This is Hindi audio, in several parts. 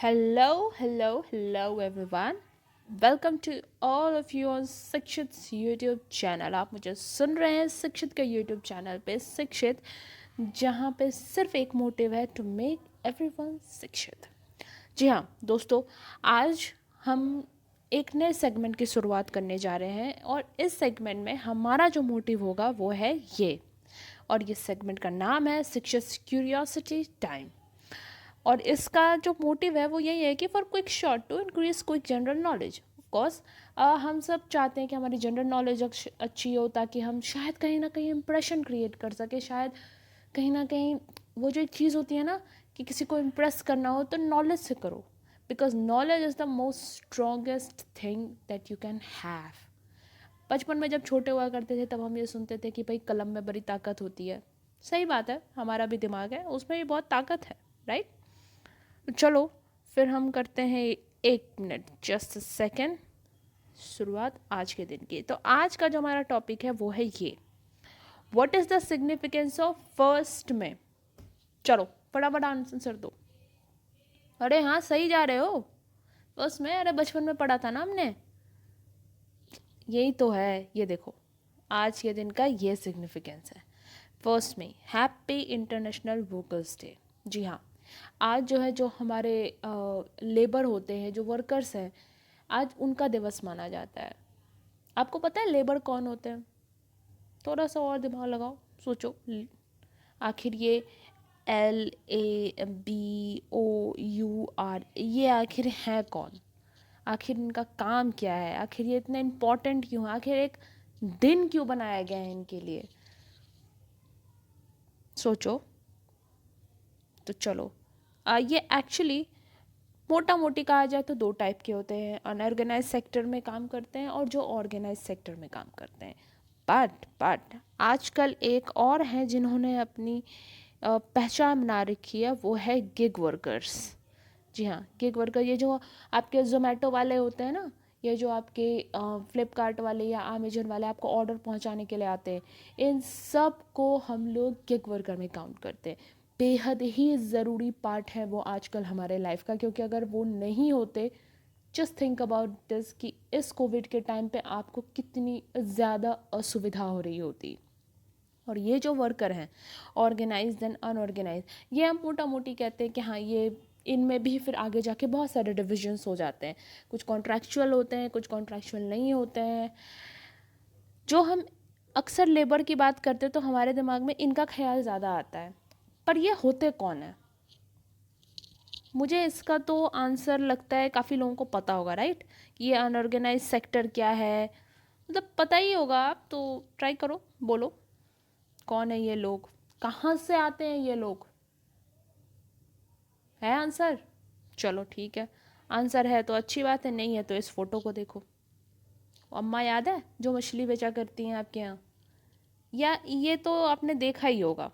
Hello everyone. Welcome to all of you on शिक्षित यूट्यूब चैनल। आप मुझे सुन रहे हैं शिक्षित का यूट्यूब चैनल पे शिक्षित, जहाँ पे सिर्फ एक मोटिव है, टू मेक एवरीवन शिक्षित। जी हाँ दोस्तों, आज हम एक नए सेगमेंट की शुरुआत करने जा रहे हैं और इस सेगमेंट में हमारा जो मोटिव होगा वो है ये, और ये सेगमेंट का नाम है शिक्षित क्यूरियोसिटी टाइम। और इसका जो मोटिव है वो यही है कि for quick short to increase quick general knowledge. Of course हम सब चाहते हैं कि हमारी जनरल नॉलेज अच्छी हो, ताकि हम शायद कहीं ना कहीं इम्प्रेशन क्रिएट कर सके। शायद कहीं ना कहीं वो जो एक चीज़ होती है ना कि किसी को इम्प्रेस करना हो तो नॉलेज से करो, because knowledge is the most strongest thing that you can have. बचपन में जब छोटे हुआ करते थे तब हम ये सुनते थे कि भाई कलम में बड़ी ताकत होती है। सही बात है, हमारा भी दिमाग है, उसमें भी बहुत ताकत है, राइट। चलो फिर हम करते हैं 1 मिनट, जस्ट सेकेंड, शुरुआत आज के दिन की। तो आज का जो हमारा टॉपिक है वो है ये, what is the significance of 1 मई। चलो फटाफट आंसर दो। अरे हाँ सही जा रहे हो, 1 मई, अरे बचपन में पढ़ा था ना हमने। यही तो है, ये देखो आज के दिन का ये सिग्निफिकेंस है। 1 मई, हैप्पी इंटरनेशनल वर्कर्स डे। जी हाँ, आज जो है जो हमारे लेबर होते हैं, जो वर्कर्स हैं, आज उनका दिवस माना जाता है। आपको पता है लेबर कौन होते हैं? थोड़ा सा और दिमाग लगाओ, सोचो। आखिर ये LABOUR ये आखिर है कौन? आखिर इनका काम क्या है? आखिर ये इतने इम्पोर्टेंट क्यों है? आखिर एक दिन क्यों बनाया गया है इनके लिए? सोचो। तो चलो ये एक्चुअली मोटा मोटी कहा जाए तो 2 टाइप के होते हैं, अनऑर्गेनाइज सेक्टर में काम करते हैं और जो ऑर्गेनाइज सेक्टर में काम करते हैं। बट आजकल एक और हैं जिन्होंने अपनी पहचान बना रखी है, वो है गिग वर्कर्स। जी हाँ, गिग वर्कर, ये जो आपके जोमेटो वाले होते हैं ना, ये जो आपके फ्लिपकार्ट वाले या अमेजन वाले आपको ऑर्डर पहुंचाने के लिए आते हैं, इन सब को हम लोग गिग वर्कर में काउंट करते हैं। बेहद ही ज़रूरी पार्ट है वो आजकल हमारे लाइफ का, क्योंकि अगर वो नहीं होते, जस्ट थिंक अबाउट दिस कि इस कोविड के टाइम पे आपको कितनी ज़्यादा असुविधा हो रही होती। और ये जो वर्कर हैं, ऑर्गेनाइज एंड अनऑर्गेनाइज, ये हम मोटा मोटी कहते हैं कि हाँ ये इनमें भी फिर आगे जाके बहुत सारे डिविजन्स हो जाते हैं। कुछ कॉन्ट्रैक्चुअल होते हैं, कुछ कॉन्ट्रैक्चुअल नहीं होते हैं। जो हम अक्सर लेबर की बात करते हैं तो हमारे दिमाग में इनका ख्याल ज़्यादा आता है, पर ये होते कौन है? मुझे इसका तो आंसर लगता है काफ़ी लोगों को पता होगा, राइट, कि ये अनऑर्गेनाइज सेक्टर क्या है। मतलब पता ही होगा, आप तो ट्राई करो, बोलो कौन है ये लोग, कहाँ से आते हैं ये लोग। है आंसर? चलो ठीक है, आंसर है तो अच्छी बात है, नहीं है तो इस फोटो को देखो। अम्मा याद है जो मछली बेचा करती हैं आपके यहाँ? या ये तो आपने देखा ही होगा।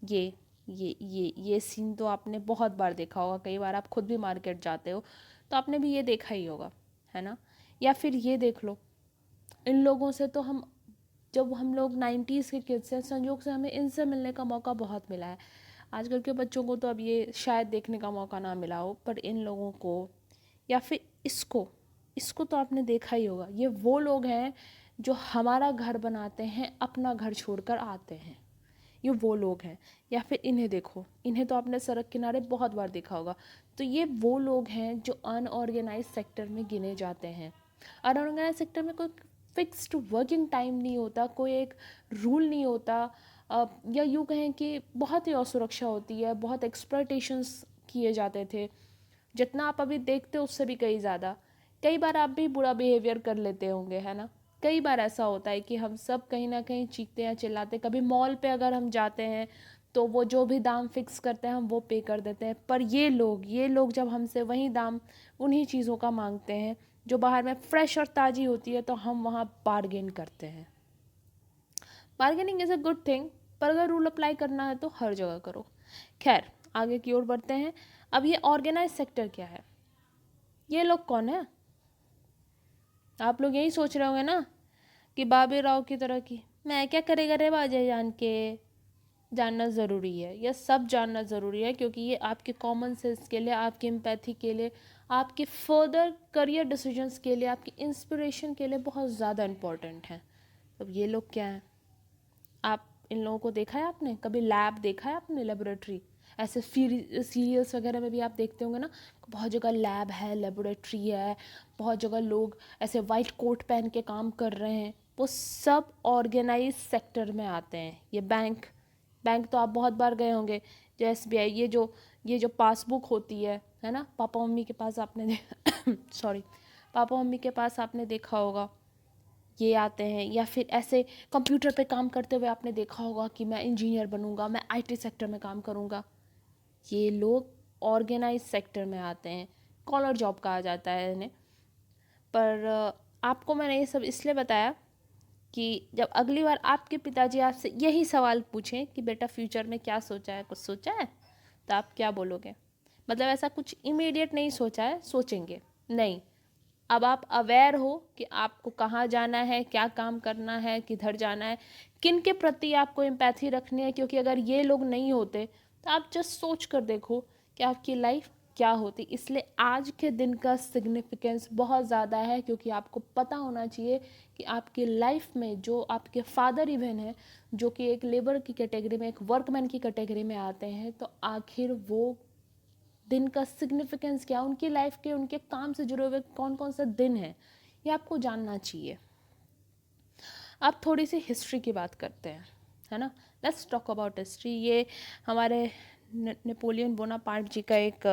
ये ये सीन तो आपने बहुत बार देखा होगा, कई बार आप खुद भी मार्केट जाते हो तो आपने भी ये देखा ही होगा, है ना। या फिर ये देख लो, इन लोगों से तो हम, जब हम लोग 90s के किड्स हैं, संयोग से हमें इनसे मिलने का मौका बहुत मिला है। आजकल के बच्चों को तो अब ये शायद देखने का मौका ना मिला हो, पर इन लोगों को, या फिर इसको इसको तो आपने देखा ही होगा। ये वो लोग हैं जो हमारा घर बनाते हैं, अपना घर छोड़कर आते हैं। ये वो लोग हैं। या फिर इन्हें देखो, इन्हें तो आपने सड़क किनारे बहुत बार देखा होगा। तो ये वो लोग हैं जो अनऑर्गेनाइज सेक्टर में गिने जाते हैं। अनऑर्गेनाइज सेक्टर में कोई फिक्स्ड वर्किंग टाइम नहीं होता, कोई एक रूल नहीं होता, या यूँ कहें कि बहुत ही असुरक्षा होती है, बहुत एक्सप्लॉयटेशंस किए जाते थे। जितना आप अभी देखते हो उससे भी कई ज़्यादा। कई बार आप भी बुरा बिहेवियर कर लेते होंगे, है ना। कई बार ऐसा होता है कि हम सब कहीं ना कहीं चीखते हैं, चिल्लाते। कभी मॉल पे अगर हम जाते हैं तो वो जो भी दाम फिक्स करते हैं हम वो पे कर देते हैं, पर ये लोग जब हमसे वही दाम उन्हीं चीज़ों का मांगते हैं जो बाहर में फ्रेश और ताज़ी होती है, तो हम वहाँ बार्गेन करते हैं। Bargaining is a good thing, पर अगर रूल अप्लाई करना है तो हर जगह करो। खैर, आगे की ओर बढ़ते हैं। अब ये ऑर्गेनाइज सेक्टर क्या है? ये लोग कौन है? आप लोग यही सोच रहे होंगे ना कि बाबी राव की तरह की, मैं क्या करेगा रे बाजे जान के, जानना ज़रूरी है, यह सब जानना ज़रूरी है, क्योंकि ये आपके कॉमन सेंस के लिए, आपकी एम्पैथी के लिए, आपके फर्दर करियर डिसीजंस के लिए, आपकी इंस्पिरेशन के लिए बहुत ज़्यादा इम्पोर्टेंट है। अब ये लोग क्या हैं, आप इन लोगों को देखा है आपने कभी? लैब देखा है आपने? लेबोरेटरी ऐसे सीरियल्स वगैरह में भी आप देखते होंगे ना, बहुत जगह लैब है, लेबोरेटरी है, बहुत जगह लोग ऐसे वाइट कोट पहन के काम कर रहे हैं। वो सब ऑर्गेनाइज सेक्टर में आते हैं। ये बैंक, बैंक तो आप बहुत बार गए होंगे, जो SBI, ये जो पासबुक होती है ना, पापा मम्मी के पास आपने सॉरी, पापा मम्मी के पास आपने देखा होगा, ये आते हैं। या फिर ऐसे कंप्यूटर पे काम करते हुए आपने देखा होगा कि मैं इंजीनियर बनूंगा, मैं IT सेक्टर में काम करूंगा। ये लोग ऑर्गेनाइज सेक्टर में आते हैं, कॉलर जॉब कहा जाता है इन्हें। पर आपको मैंने ये सब इसलिए बताया कि जब अगली बार आपके पिताजी आपसे यही सवाल पूछें कि बेटा फ्यूचर में क्या सोचा है, कुछ सोचा है, तो आप क्या बोलोगे? मतलब ऐसा कुछ इमीडिएट नहीं सोचा है, सोचेंगे नहीं। अब आप अवेयर हो कि आपको कहाँ जाना है, क्या काम करना है, किधर जाना है, किन के प्रति आपको एम्पैथी रखनी है। क्योंकि अगर ये लोग नहीं होते तो आप जस्ट सोच कर देखो कि आपकी लाइफ क्या होती। इसलिए आज के दिन का सिग्निफिकेंस बहुत ज़्यादा है, क्योंकि आपको पता होना चाहिए कि आपकी लाइफ में जो आपके फादर इवन है, जो कि एक लेबर की कैटेगरी में, एक वर्कमैन की कैटेगरी में आते हैं, तो आखिर वो दिन का सिग्निफिकेंस क्या, उनकी लाइफ के, उनके काम से जुड़े हुए कौन कौन से दिन हैं, ये आपको जानना चाहिए। अब थोड़ी सी हिस्ट्री की बात करते हैं, है ना। Let's talk about history. ये हमारे नेपोलियन बोनापार्ट जी का एक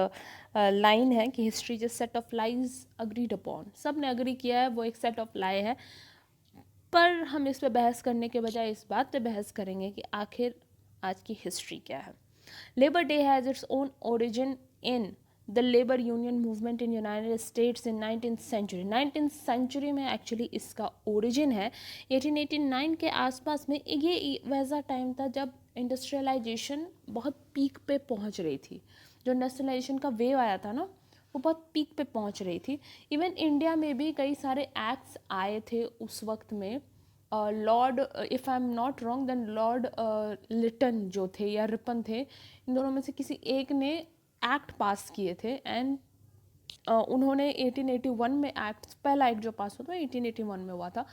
लाइन है कि history is set of lies agreed upon. सब ने अग्री किया है, वो एक सेट ऑफ लाई है। पर हम इस पे बहस करने के बजाय इस बात पे बहस करेंगे कि आखिर आज की हिस्ट्री क्या है। Labour day has its own origin in the labour union movement in United States in 19th century. 19th century में एक्चुअली इसका ओरिजिन है। 1889 के आसपास में ये वैसा टाइम था जब इंडस्ट्रियलाइजेशन बहुत पीक पे पहुंच रही थी। जो इंडस्ट्रियलाइजेशन का वेव आया था ना, वो बहुत पीक पे पहुंच रही थी। इवन इंडिया में भी कई सारे एक्ट्स आए थे उस वक्त में। Lord, if I am not wrong, then lord Lytton जो थे या रिपन थे, इन दोनों में से किसी एक ने एक्ट पास किए थे। एंड उन्होंने 1881 में एक्ट, पहला एक्ट जो पास हुआ था 1881 में हुआ था।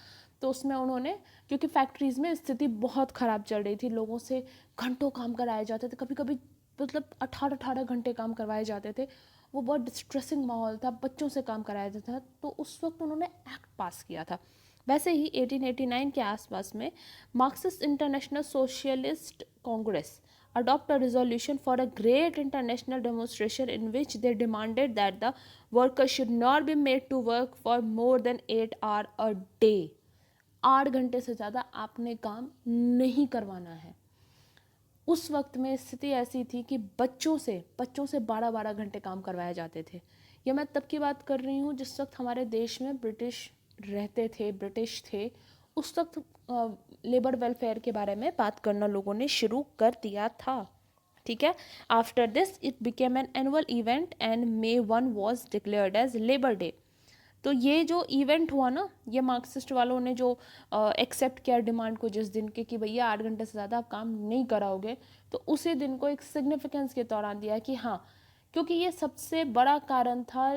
तो उसमें उन्होंने, क्योंकि फैक्ट्रीज़ में स्थिति बहुत ख़राब चल रही थी, लोगों से घंटों काम कराए जाते थे, कभी कभी मतलब 18-18 घंटे काम करवाए जाते थे। वो बहुत डिस्ट्रेसिंग माहौल था, बच्चों से काम कराया जाता था। तो उस वक्त उन्होंने एक्ट पास किया था। वैसे ही 1889 के आसपास में Marxist international socialist Congress adopt a resolution for a great international demonstration in which they demanded that the workers should not be made to work for more than 8 hours a day। 8 घंटे से ज़्यादा आपने काम नहीं करवाना है। उस वक्त में स्थिति ऐसी थी कि बच्चों से 12-12 घंटे काम करवाए जाते थे। ये मैं तब की बात कर रही हूँ जिस वक्त हमारे देश में ब्रिटिश रहते थे, ब्रिटिश थे। उस वक्त लेबर वेलफेयर के बारे में बात करना लोगों ने शुरू कर दिया था। ठीक है। After this it became an annual event and May 1 was declared as labour day. तो ये जो इवेंट हुआ ना, ये मार्क्सिस्ट वालों ने जो एक्सेप्ट किया डिमांड को जिस दिन के कि भैया 8 घंटे से ज़्यादा आप काम नहीं कराओगे, तो उसी दिन को एक सिग्निफिकेंस के दौरान दिया कि हाँ, क्योंकि ये सबसे बड़ा कारण था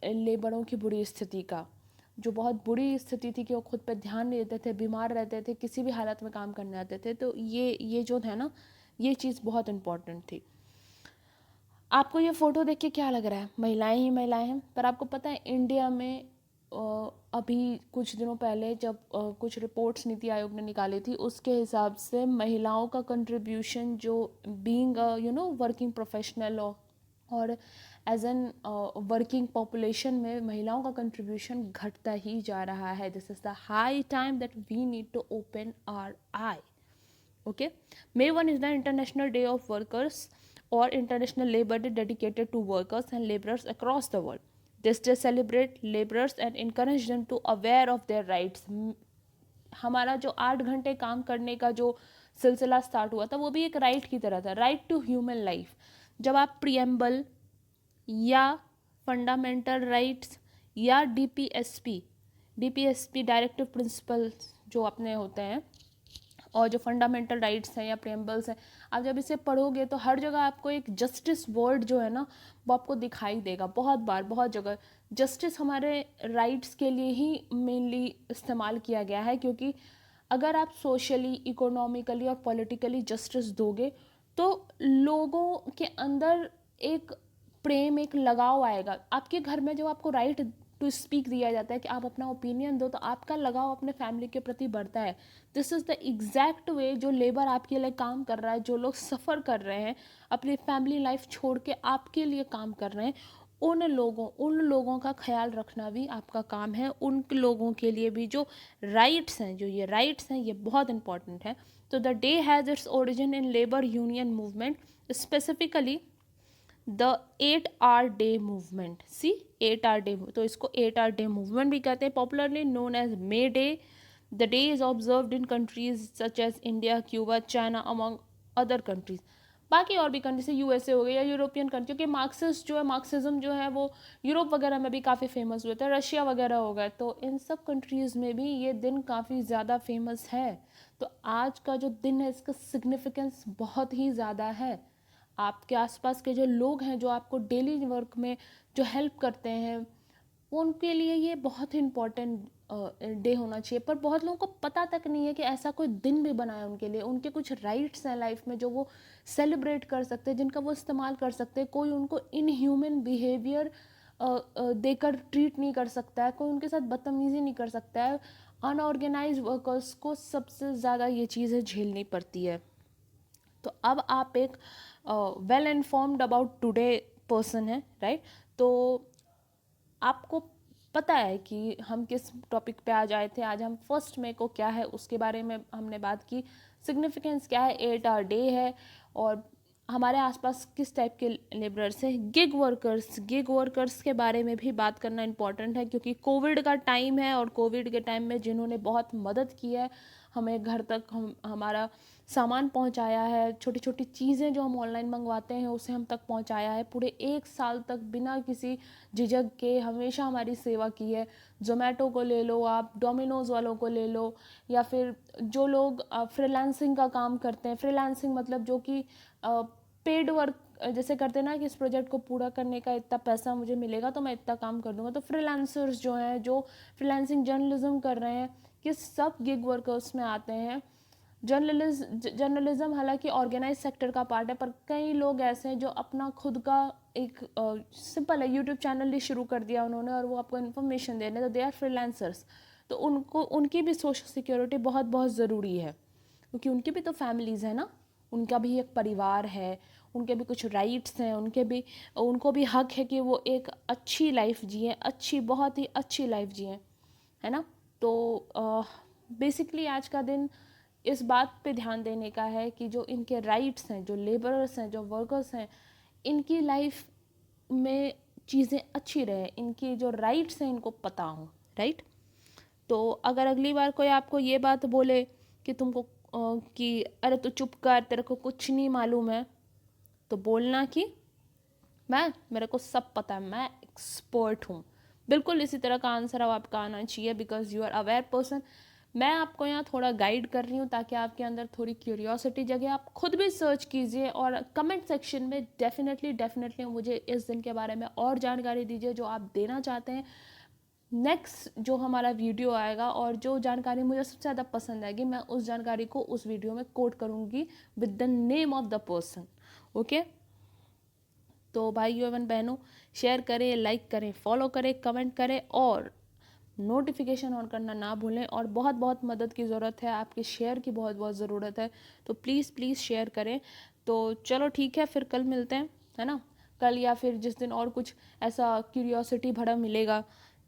लेबरों की बुरी स्थिति का। जो बहुत बुरी स्थिति थी कि वो खुद पे ध्यान नहीं देते थे, बीमार रहते थे, किसी भी हालत में काम करने आते थे। तो ये जो है ना, ये चीज़ बहुत इम्पोर्टेंट थी। आपको ये फ़ोटो देख के क्या लग रहा है? महिलाएं ही महिलाएं हैं। पर आपको पता है इंडिया में अभी कुछ दिनों पहले जब कुछ रिपोर्ट्स नीति आयोग ने निकाली थी, उसके हिसाब से महिलाओं का कंट्रीब्यूशन जो बीइंग वर्किंग प्रोफेशनल और एज एन वर्किंग पॉपुलेशन में महिलाओं का कंट्रीब्यूशन घटता ही जा रहा है। This is the high time that we need to open our eye. Okay, May 1 is the International Day of Workers or International Labor Day dedicated to workers and laborers across the world. This day celebrate laborers and encourage them to aware of their rights। हमारा जो 8 घंटे काम करने का जो सिलसिला स्टार्ट हुआ था, वो भी एक राइट की तरह था, राइट टू ह्यूमन लाइफ। जब आप प्रियम्बल या फंडामेंटल राइट्स या डीपीएसपी डायरेक्टिव प्रिंसिपल्स जो अपने होते हैं, और जो फंडामेंटल राइट्स हैं या प्रेम्बल्स हैं, आप जब इसे पढ़ोगे तो हर जगह आपको एक जस्टिस वर्ड जो है ना वो आपको दिखाई देगा। बहुत बार बहुत जगह जस्टिस हमारे राइट्स के लिए ही मेनली इस्तेमाल किया गया है, क्योंकि अगर आप सोशली, इकोनॉमिकली और पॉलिटिकली जस्टिस दोगे तो लोगों के अंदर एक प्रेम, एक लगाव आएगा। आपके घर में जब आपको राइट टू स्पीक दिया जाता है कि आप अपना ओपिनियन दो, तो आपका लगाव अपने फैमिली के प्रति बढ़ता है। दिस इज़ द एग्जैक्ट वे जो लेबर आपके लिए काम कर रहा है, जो लोग सफ़र कर रहे हैं अपनी फैमिली लाइफ छोड़ के आपके लिए काम कर रहे हैं, उन लोगों का ख्याल रखना भी आपका काम है। उन लोगों के लिए भी जो राइट्स हैं, जो ये राइट्स हैं, ये बहुत इंपॉर्टेंट है। तो the day has its origin in labour union movement, specifically the 8 hour day movement. See 8 hour day, तो इसको 8 आवर डे मूवमेंट भी कहते हैं, popularly known as May Day. The day is observed in countries such as India, Cuba, China among other countries. बाकी और भी कंट्री से यूएसए हो गया या यूरोपियन कंट्री, क्योंकि मार्क्सिस्ट जो है, मार्क्सिज्म जो है वो यूरोप वगैरह में भी काफ़ी फेमस हुए थे, रशिया वगैरह हो गए, तो इन सब कंट्रीज़ में भी ये दिन काफ़ी ज़्यादा फेमस है। तो आज का जो दिन है इसका सिग्निफिकेंस बहुत ही ज़्यादा है। आपके आसपास के जो लोग हैं, जो आपको डेली वर्क में जो हेल्प करते हैं, उनके लिए ये बहुत ही इम्पोर्टेंट डे होना चाहिए। पर बहुत लोगों को पता तक नहीं है कि ऐसा कोई दिन भी बना है उनके लिए। उनके कुछ राइट्स हैं लाइफ में जो वो सेलिब्रेट कर सकते हैं, जिनका वो इस्तेमाल कर सकते हैं। कोई उनको इनह्यूमन बिहेवियर देकर ट्रीट नहीं कर सकता है, कोई उनके साथ बदतमीज़ी नहीं कर सकता है। अनऑर्गेनाइज वर्कर्स को सबसे ज़्यादा ये चीज़ें झेलनी पड़ती है। तो अब आप एक well informed about today person है, राइट? तो आपको पता है कि हम किस टॉपिक पे आज आए थे। आज हम 1 मई को क्या है उसके बारे में हमने बात की, सिग्निफिकेंस क्या है, 8 आवर डे है, और हमारे आसपास किस टाइप के लेबरर्स हैं। गिग वर्कर्स के बारे में भी बात करना इम्पॉर्टेंट है, क्योंकि कोविड का टाइम है और कोविड के टाइम में जिन्होंने बहुत मदद की है, हमें घर तक हमारा सामान पहुंचाया है, छोटी छोटी चीज़ें जो हम ऑनलाइन मंगवाते हैं उसे हम तक पहुंचाया है, पूरे 1 साल तक बिना किसी झिझक के हमेशा हमारी सेवा की है। जोमेटो को ले लो, आप डोमिनोज़ वालों को ले लो, या फिर जो लोग फ्रीलांसिंग का काम करते हैं। फ्रीलांसिंग मतलब जो कि पेड वर्क जैसे करते हैं ना, कि इस प्रोजेक्ट को पूरा करने का इतना पैसा मुझे मिलेगा तो मैं इतना काम कर दूंगा। तो फ्रीलांसर्स जो हैं, जो फ्रीलांसिंग जर्नलिज्म कर रहे हैं, कि सब गिग वर्कर्स में आते हैं। जर्नलिज्म हालांकि ऑर्गेनाइज सेक्टर का पार्ट है, पर कई लोग ऐसे हैं जो अपना खुद का एक सिंपल है यूट्यूब चैनल ही शुरू कर दिया उन्होंने, और वो आपको इन्फॉर्मेशन दे रहे हैं, तो दे आर फ्रीलांसर्स। तो उनकी भी सोशल सिक्योरिटी बहुत बहुत ज़रूरी है, क्योंकि उनकी भी तो फैमिलीज़ है ना, उनका भी एक परिवार है, उनके भी कुछ राइट्स हैं, उनको भी हक है कि वो एक अच्छी लाइफ जिए, बहुत ही अच्छी लाइफ जिए, है ना। तो बेसिकली आज का दिन इस बात पे ध्यान देने का है कि जो इनके राइट्स हैं, जो लेबरर्स हैं, जो वर्कर्स हैं, इनकी लाइफ में चीज़ें अच्छी रहे, इनकी जो राइट्स हैं इनको पता हो, राइट। तो अगर अगली बार कोई आपको ये बात बोले कि तुमको कि अरे तू चुप कर, तेरे को कुछ नहीं मालूम है, तो बोलना कि मेरे को सब पता है, मैं एक्सपर्ट हूँ। बिल्कुल इसी तरह का आंसर अब आपका आना चाहिए, because you are aware person. मैं आपको यहाँ थोड़ा गाइड कर रही हूँ ताकि आपके अंदर थोड़ी क्यूरियोसिटी जगे। आप खुद भी सर्च कीजिए और कमेंट सेक्शन में डेफिनेटली मुझे इस दिन के बारे में और जानकारी दीजिए जो आप देना चाहते हैं। नेक्स्ट जो हमारा वीडियो आएगा और जो जानकारी मुझे सबसे ज़्यादा पसंद आएगी, मैं उस जानकारी को उस वीडियो में कोट करूँगी with the name of the person. Okay, तो भाइयों एवं बहनों, शेयर करें, लाइक करें, फॉलो करें, कमेंट करें और नोटिफिकेशन ऑन करना ना भूलें। और बहुत बहुत मदद की ज़रूरत है, आपके शेयर की बहुत बहुत ज़रूरत है, तो प्लीज़ शेयर करें। तो चलो ठीक है, फिर कल मिलते हैं, है ना। कल या फिर जिस दिन और कुछ ऐसा क्यूरियोसिटी भरा मिलेगा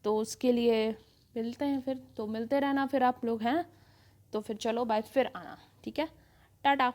तो उसके लिए मिलते हैं फिर। तो मिलते रहना फिर आप लोग, हैं। तो फिर चलो बाय, फिर आना, ठीक है, टाटा।